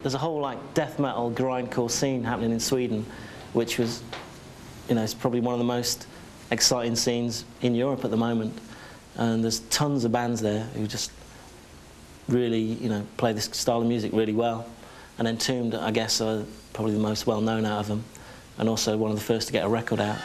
there's a whole like death metal grindcore scene happening in Sweden, which was, you know, it's probably one of the most exciting scenes in Europe at the moment. And there's tons of bands there who just really, you know, play this style of music really well. And Entombed, I guess, are probably the most well-known out of them, and also one of the first to get a record out.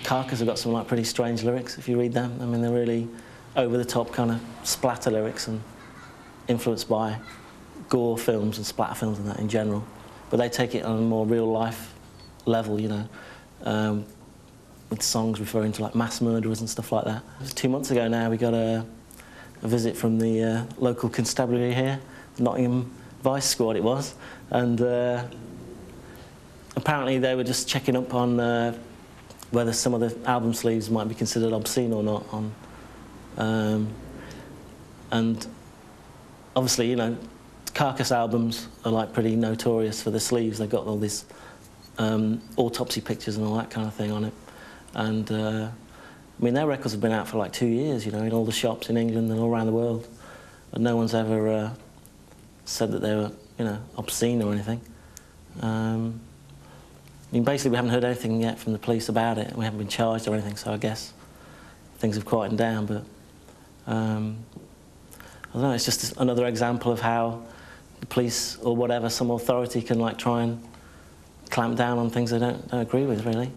Carcass have got some like pretty strange lyrics if you read them. I mean, they're really over-the-top kind of splatter lyrics and influenced by gore films and splatter films and that in general. But they take it on a more real-life level, you know, with songs referring to like mass murderers and stuff like that. It was 2 months ago now we got a visit from the local constabulary here, Nottingham Vice Squad it was, and apparently they were just checking up on whether some of the album sleeves might be considered obscene or not. And obviously, you know, Carcass albums are like pretty notorious for the sleeves. They've got all this autopsy pictures and all that kind of thing on it. And I mean, their records have been out for like 2 years, you know, in all the shops in England and all around the world. But no one's ever said that they were, you know, obscene or anything. I mean, basically, we haven't heard anything yet from the police about it. We haven't been charged or anything, so I guess things have quietened down. But I don't know, it's just another example of how the police or whatever, some authority can like try and clamp down on things they don't agree with, really.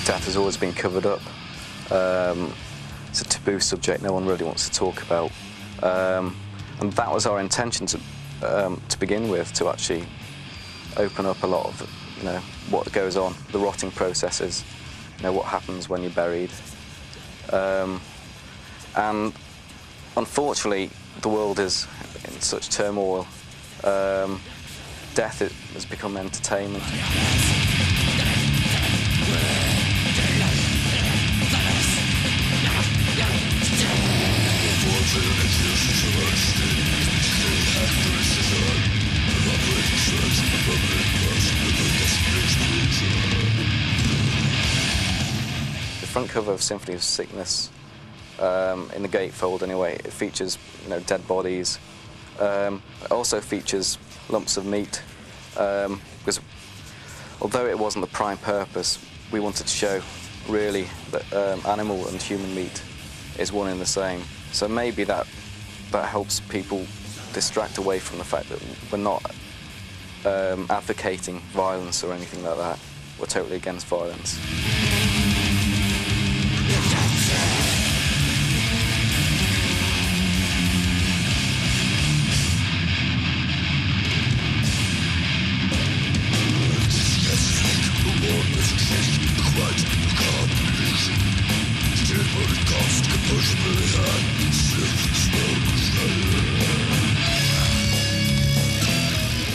Death has always been covered up. It's a taboo subject no one really wants to talk about. And that was our intention to begin with, to actually open up a lot of, you know, what goes on, the rotting processes, you know, what happens when you're buried. And unfortunately, the world is in such turmoil. Death has become entertainment. The front cover of Symphony of Sickness, in the gatefold anyway, it features, you know, dead bodies. It also features lumps of meat, because although it wasn't the prime purpose, we wanted to show really that animal and human meat is one and the same. So maybe that helps people distract away from the fact that we're not advocating violence or anything like that. We're totally against violence.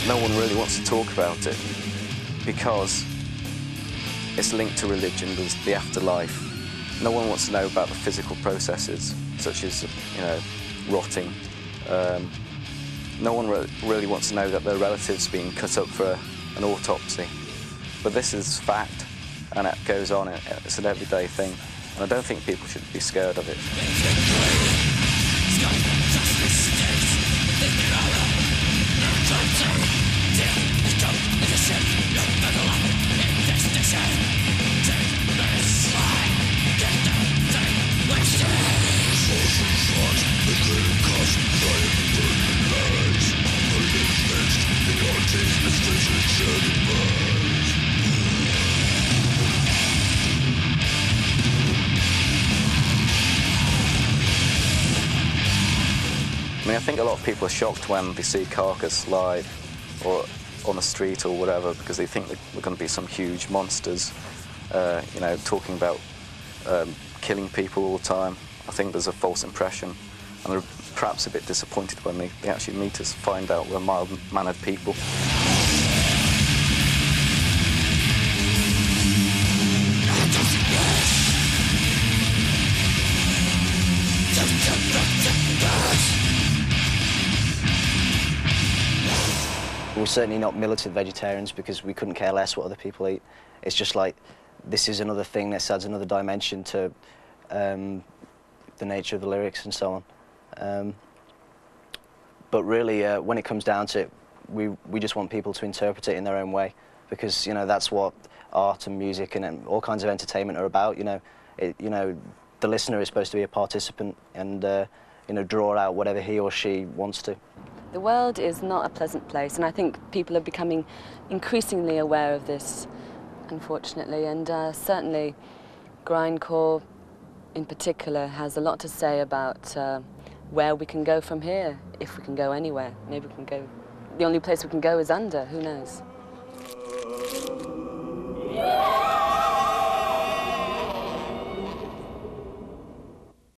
No one really wants to talk about it because it's linked to religion, there's the afterlife. No one wants to know about the physical processes, such as, you know, rotting. No one really wants to know that their relatives being cut up for an autopsy. But this is fact, and it goes on. It's an everyday thing, and I don't think people should be scared of it. I mean, I think a lot of people are shocked when they see Carcass live or on the street or whatever, because they think we're going to be some huge monsters, you know, talking about killing people all the time. I think there's a false impression, and they're perhaps a bit disappointed when they actually meet us, find out we're mild-mannered people. certainly not militant vegetarians because we couldn't care less what other people eat. It's just like, this is another thing that adds another dimension to the nature of the lyrics and so on. But really, when it comes down to it, we just want people to interpret it in their own way, because, you know, that's what art and music and all kinds of entertainment are about. You know, the listener is supposed to be a participant and you know, draw out whatever he or she wants to. The world is not a pleasant place, and I think people are becoming increasingly aware of this, unfortunately, and certainly Grindcore in particular has a lot to say about where we can go from here, if we can go anywhere. Maybe we can go, the only place we can go is under, who knows?